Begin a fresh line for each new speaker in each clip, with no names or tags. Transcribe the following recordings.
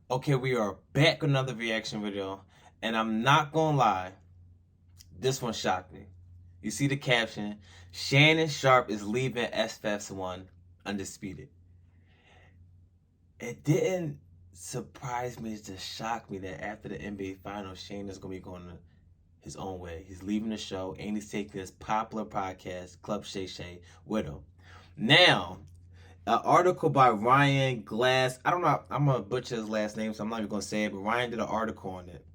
Okay, we are back with another reaction video, and I'm not gonna lie, this one shocked me. You see the caption, Shannon Sharpe is leaving SFS1 Undisputed. It didn't surprise me, it just shocked me that after the NBA Finals, Shane is gonna be going his own way. He's leaving the show, and he's taking his popular podcast, Club Shay Shay, with him. Now, an article by Ryan Glass. I don't know. I'm gonna butcher his last name, so I'm not even gonna say it. But Ryan did an article on it.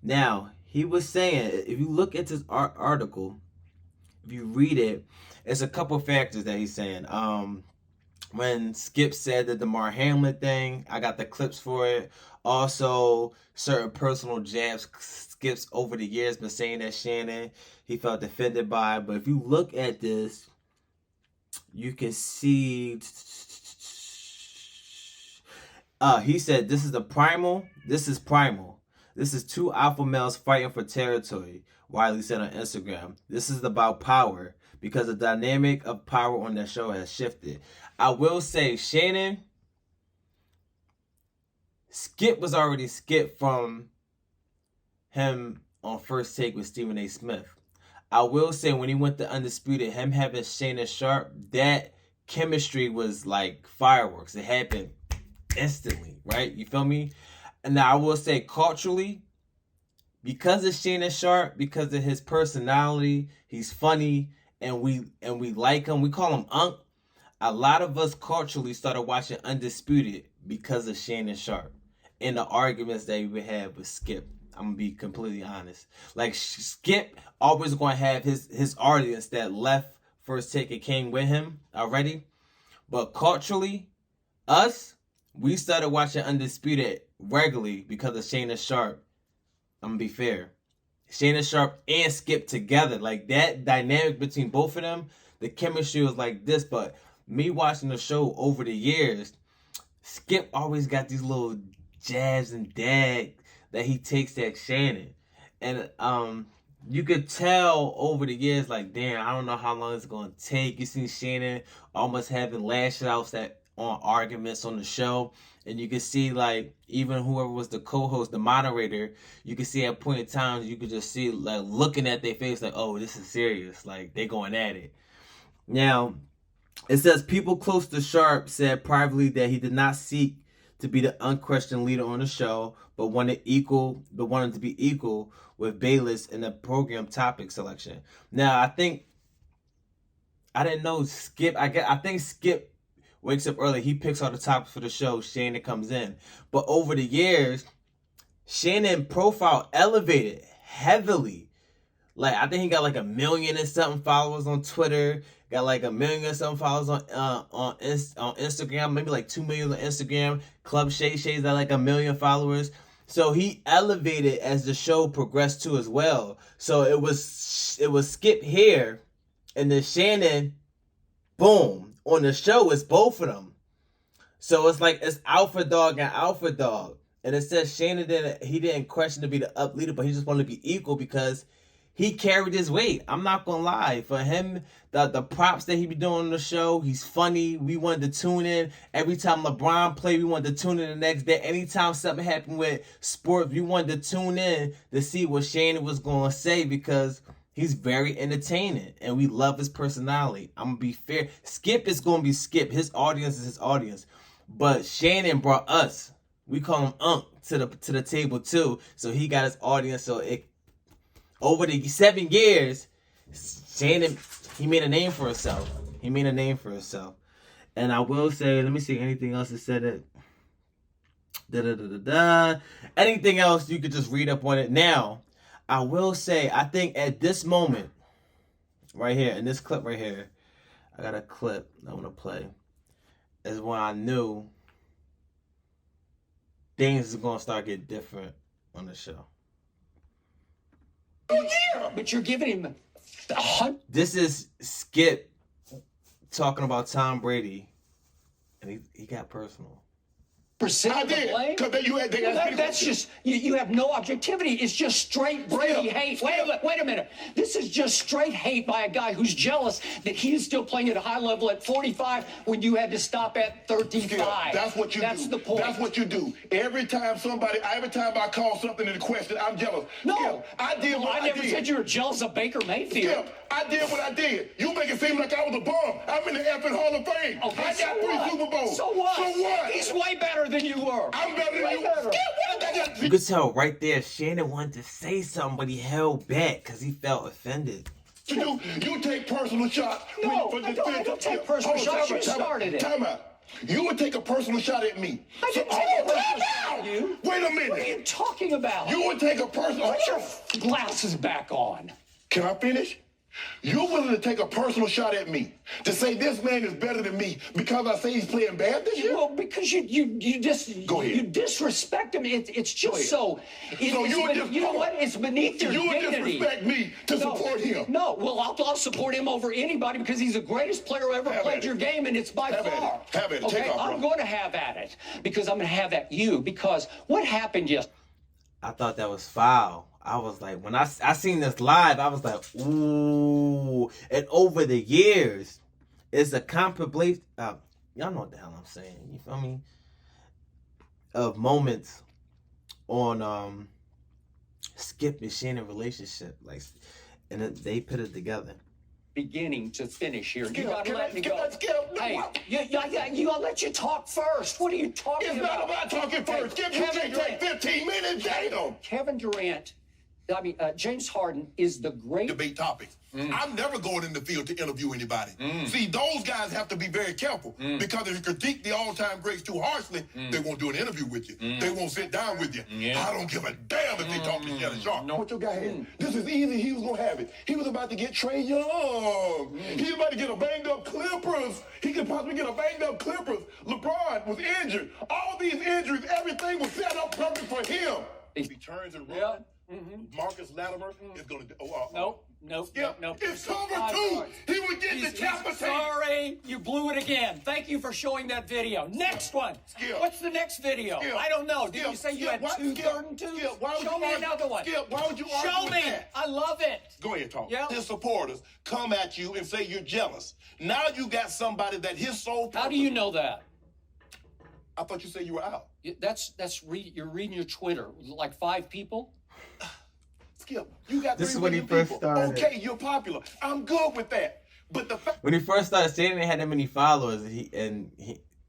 Now he was saying, if you look at this article, if you read it, it's a couple factors that he's saying. When Skip said the DeMar Hamlin thing, I got the clips for it. Also, certain personal jabs Skip's over the years been saying that Shannon he felt offended by. But if you look at this, you can see he said this is the primal. This is primal. This is two alpha males fighting for territory. Wiley said on Instagram. This is about power because the dynamic of power on that show has shifted. I will say Shannon Skip was already Skip from him on First Take with Stephen A. Smith. I will say when he went to Undisputed, him having Shannon Sharpe, that chemistry was like fireworks. It happened instantly, right? You feel me? And now I will say culturally, because of Shannon Sharpe, because of his personality, he's funny, and we like him. We call him Unc. A lot of us culturally started watching Undisputed because of Shannon Sharpe and the arguments that he would have with Skip. I'm gonna be completely honest. Like Skip always gonna have his audience that left First Take and came with him already. But culturally, us, we started watching Undisputed regularly because of Shannon Sharpe. I'm gonna be fair. Shannon Sharpe and Skip together. Like that dynamic between both of them, the chemistry was like this. But me watching the show over the years, Skip always got these little jabs and dags that he takes at Shannon. And you could tell over the years, like, damn, I don't know how long it's gonna take. You see Shannon almost having lash outs on arguments on the show. And you can see, like, even whoever was the co-host, the moderator, you can see at point in time, you could just see, like, looking at their face, like, oh, this is serious. Like, they going at it. Now, it says people close to Sharpe said privately that he did not seek to be the unquestioned leader on the show, but wanted to be equal with Bayless in the program topic selection. Now, I didn't know Skip. I think Skip wakes up early. He picks all the topics for the show. Shannon comes in, but over the years, Shannon profile elevated heavily. Like I think he got like 1 million and something followers on Twitter. Got like 1 million and something followers on Instagram. Maybe like 2 million on Instagram. Club Shay Shay's got like 1 million followers. So he elevated as the show progressed too as well. So it was Skip here, and then Shannon, boom, on the show it's both of them. So it's like it's alpha dog and alpha dog. And it says Shannon didn't question to be the up leader, but he just wanted to be equal because he carried his weight. I'm not gonna lie. For him, the props that he be doing on the show, he's funny. We wanted to tune in. Every time LeBron played, we wanted to tune in the next day. Anytime something happened with sports, we wanted to tune in to see what Shannon was gonna say because he's very entertaining and we love his personality. I'm gonna be fair. Skip is gonna be Skip. His audience is his audience. But Shannon brought us. We call him Unc to the table too. So he got his audience. So over the 7 years, Shannon, he made a name for himself. And I will say, let me see anything else that said it. Anything else, you could just read up on it. Now, I will say, I think at this moment, right here, in this clip right here, I got a clip I want to play, is when I knew things are going to start getting different on the show.
Oh, yeah, but you're giving him
This is Skip talking about Tom Brady, and he got personal.
I did, because you had that's just you have no objectivity. It's just straight Brady hate. Wait a minute. This is just straight hate by a guy who's jealous that he is still playing at a high level at 45 when you had to stop at 35.
That's what you do.
That's the point.
That's what you do. Every time I call something into question, I'm jealous.
No,
I did what I did.
I never said you were jealous of Baker Mayfield.
I did what I did. You make it seem like I was a bum. I'm in the effing Hall of Fame.
Okay,
I got 3 Super Bowls.
So what?
So what?
He's way better than you were.
I'm better than you.
Better.
You could tell right there, Shannon wanted to say something, but he held back because he felt offended.
You take personal shots.
No, I don't take personal shots. You started it.
Time out. You would take a personal shot at me.
I didn't take a personal shot at you.
Wait a minute.
What are you talking about?
You would take a personal
Put your glasses back on.
Can I finish? You're willing to take a personal shot at me to say this man is better than me because I say he's playing bad this year?
Well, because you
Go ahead.
you disrespect him. It's just so. You know what? It's beneath your dignity.
You would disrespect me to support him.
No, well, I'll support him over anybody because he's the greatest player who ever played your game, and it's by far.
Have it.
Okay,
Take off,
I'm going to have at it because I'm going to have at you because what happened yesterday?
I thought that was foul. I was like, when I seen this live, I was like, ooh. And over the years, it's a compilation. Y'all know what the hell I'm saying. You feel me? Of moments on Skip and Shannon relationship, like, and they put it together.
Beginning to finish here. You
Skip,
gotta let me go.
Skip,
Hey, you gotta let you talk first. What are you talking
It's
about?
not about talking first. Skip, you can't take 15 minutes. Damn.
Kevin Durant, James Harden is the great
Debate topic. I'm never going in the field to interview anybody. See, those guys have to be very careful because if you critique the all-time greats too harshly, they won't do an interview with you. They won't sit down with you. I don't give a damn if they talk to Shannon Sharpe. Know what your guy had? This is easy. He was going to have it. He was about to get Trae Young. He was about to get a banged-up Clippers. He could possibly get a banged-up Clippers. LeBron was injured. All these injuries, everything was set up perfect for him. If he turns and runs, Marcus Latimer is going to do.
Nope.
It's cover 2. He would get decapitated.
Sorry, you blew it again. Thank you for showing that video. Next one.
Skip.
What's the next video?
Skip.
I don't know. Did you say you had two third and twos? Show me another one.
Skip, why would you argue
Show
with
me.
that?
I love it.
Go ahead, talk.
Yeah.
His supporters come at you and say you're jealous. Now you got somebody that his sole purpose.
How do you know that?
I thought you said you were out.
You're reading your Twitter. Like 5 people?
Skip, you got
This
3
is when he
million
first
people.
started.
Okay, you're popular. I'm good with that. But the fact
When he first started, Shannon had that many followers,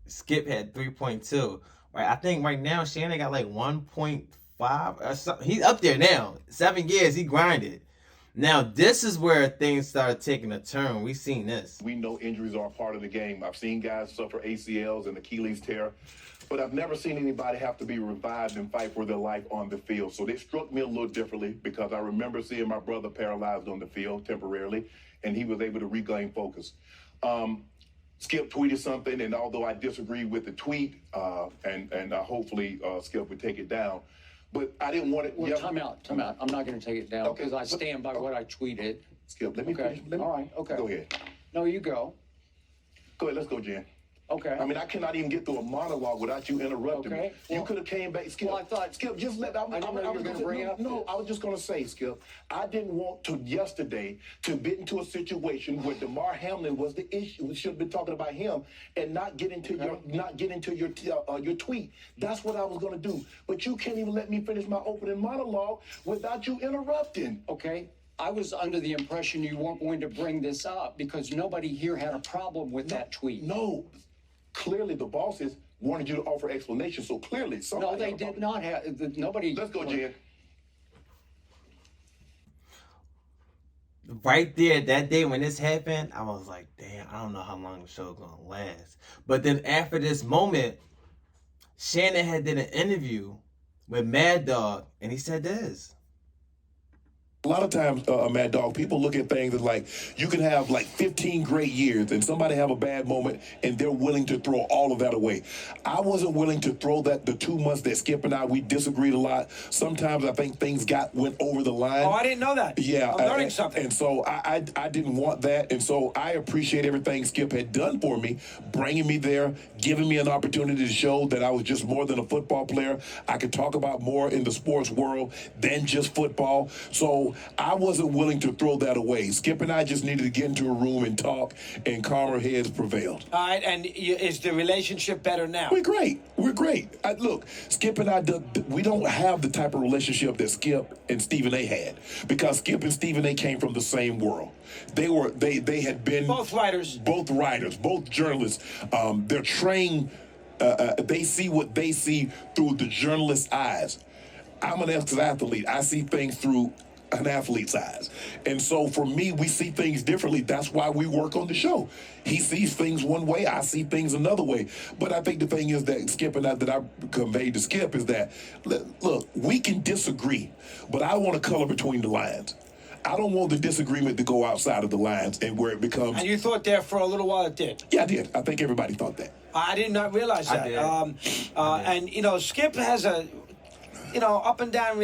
Skip had 3.2. Right, I think right now Shannon got like 1.5 or something. He's up there now. 7 years, he grinded. Now this is where things started taking a turn. We seen this.
we know injuries are a part of the game. I've seen guys suffer ACLs and Achilles tear, but I've never seen anybody have to be revived and fight for their life on the field. So they struck me a little differently because I remember seeing my brother paralyzed on the field temporarily, and he was able to regain focus. Skip tweeted something, and although I disagree with the tweet, and hopefully Skip would take it down, but I didn't want it.
Well, time out. I'm not going to take it down
Okay,
because I stand by what I tweeted.
Skip, let me
Okay.
finish.
All right. Okay.
Go ahead.
No, you go.
Go ahead. Let's go, Jen.
Okay.
I mean, I cannot even get through a monologue without you interrupting me.
Okay.
You
Well-
could have came back, Skip.
Well, I thought-
Skip, just let.
I didn't know you were gonna bring up
No,
this.
I was just gonna say, Skip. I didn't want to yesterday to get into a situation where DeMar Hamlin was the issue. We should have been talking about him and not get into your tweet. That's what I was gonna do. But you can't even let me finish my opening monologue without you interrupting.
Okay. I was under the impression you weren't going to bring this up because nobody here had a problem with that tweet.
No, clearly the bosses wanted you to offer explanations. So clearly, somebody.
No, they
had a
did
problem.
not have. Nobody.
Let's go, Jen.
Right there, that day when this happened, I was like, damn, I don't know how long the show's gonna last. But then after this moment, Shannon had did an interview with Mad Dog, and he said this.
A lot of times, Mad Dog, people look at things as like you can have like 15 great years and somebody have a bad moment and they're willing to throw all of that away. I wasn't willing to throw that the 2 months that Skip and we disagreed a lot. Sometimes I think things went over the line.
Oh, I didn't know that.
Yeah.
I'm learning something.
And so I didn't want that. And so I appreciate everything Skip had done for me, bringing me there, giving me an opportunity to show that I was just more than a football player. I could talk about more in the sports world than just football. So I wasn't willing to throw that away. Skip and I just needed to get into a room and talk, and calmer heads prevailed.
All right, and is the relationship better now?
We're great. Look, Skip and I, we don't have the type of relationship that Skip and Stephen A. had, because Skip and Stephen A. came from the same world. They had been
both writers,
both journalists. They're trained. They see what they see through the journalist's eyes. I'm an ex-athlete. I see things through an athlete's eyes. And so for me, we see things differently. That's why we work on the show. He sees things one way, I see things another way. But I think the thing is that Skip and that I conveyed to Skip is that, look, we can disagree, but I want to color between the lines. I don't want the disagreement to go outside of the lines and where it becomes...
And you thought there for a little while it did?
Yeah, I did. I think everybody thought that.
I did not realize that. And, Skip has a... up and down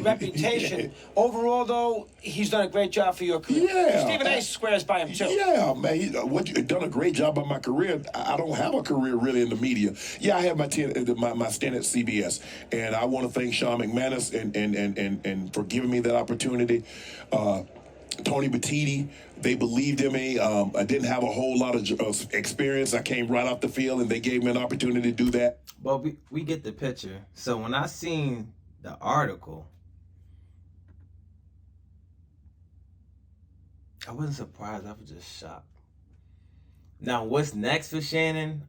reputation. Overall, though, he's done a great job for your career.
Yeah.
Stephen A. swears by him, too.
Yeah, man. You've done a great job on my career. I don't have a career really in the media. Yeah, I have my stint at CBS. And I want to thank Sean McManus and for giving me that opportunity. Tony Batiti, they believed in me. I didn't have a whole lot of experience. I came right off the field, and they gave me an opportunity to do that.
But we get the picture. So when I seen the article, I wasn't surprised. I was just shocked. Now, what's next for Shannon?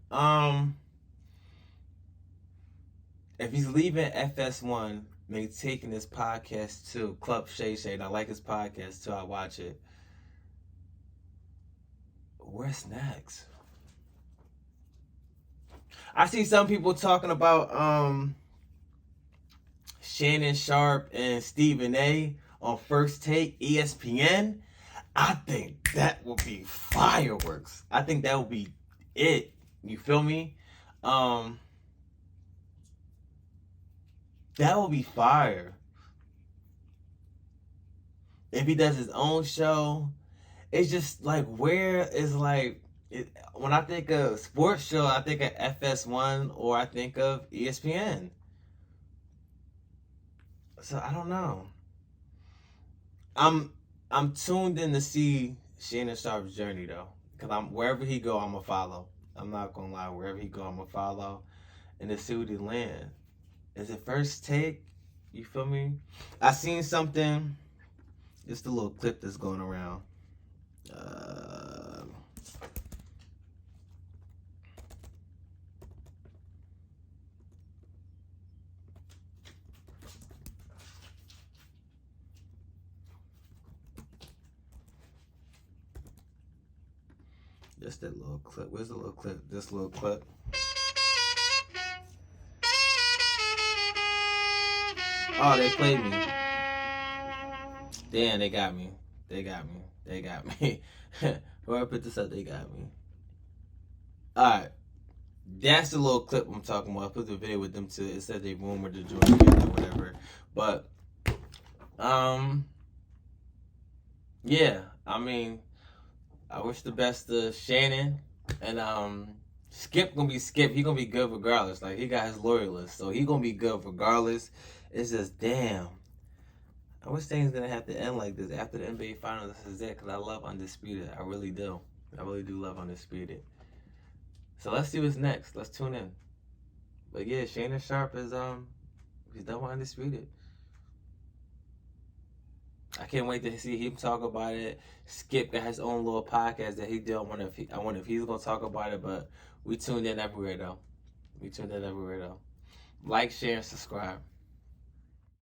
If he's leaving FS1, maybe taking his podcast to Club Shay Shay, I like his podcast too. I watch it. What's next? I see some people talking about Shannon Sharpe and Stephen A. on First Take, ESPN. I think that will be fireworks. I think that will be it. You feel me? That will be fire. If he does his own show, it's just like, where is like... when I think of sports show, I think of FS1 or I think of ESPN. So I don't know. I'm tuned in to see Shannon Sharpe's journey though, because wherever he go, I'm gonna follow. I'm not gonna lie, wherever he go, I'm gonna follow, and to see what he land. Is it First Take? You feel me? I seen something. Just a little clip that's going around. Just that little clip. Where's the little clip? This little clip. Oh, they played me. Damn, they got me. Whoever put this up, they got me. Alright. That's the little clip I'm talking about. I put the video with them too. It said they rumored to join together or whatever. But, yeah. I mean, I wish the best to Shannon. And, Skip gonna be Skip. He gonna be good regardless. Like, he got his loyalists. So he gonna be good regardless. It's just, damn. I wish things gonna have to end like this after the NBA Finals. This is it, because I love Undisputed. I really do. I really do love Undisputed. So let's see what's next. Let's tune in. But yeah, Shannon Sharpe is he's done with Undisputed. I can't wait to see him talk about it. Skip got his own little podcast that he did. I wonder if he's gonna talk about it. But we tuned in everywhere though. Like, share, and subscribe.